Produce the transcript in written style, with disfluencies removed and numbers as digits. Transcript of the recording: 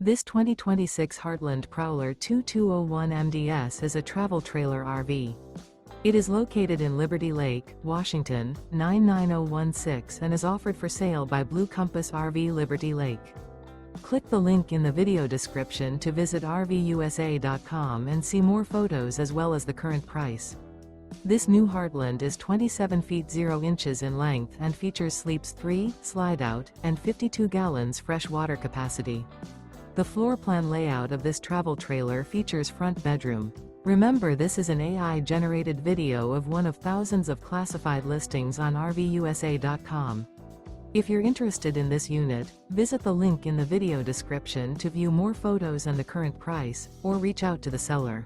This 2026 Heartland Prowler 2201 MDS is a travel trailer RV. It is located in Liberty Lake, Washington, 99016 and is offered for sale by Blue Compass RV Liberty Lake. Click the link in the video description to visit RVUSA.com and see more photos as well as the current price. This new Heartland is 27 feet 0 inches in length and features sleeps 3, Slideout, and 52 gallons fresh water capacity. The floor plan layout of this travel trailer features front bedroom. Remember, this is an AI-generated video of one of thousands of classified listings on RVUSA.com. If you're interested in this unit, visit the link in the video description to view more photos and the current price, or reach out to the seller.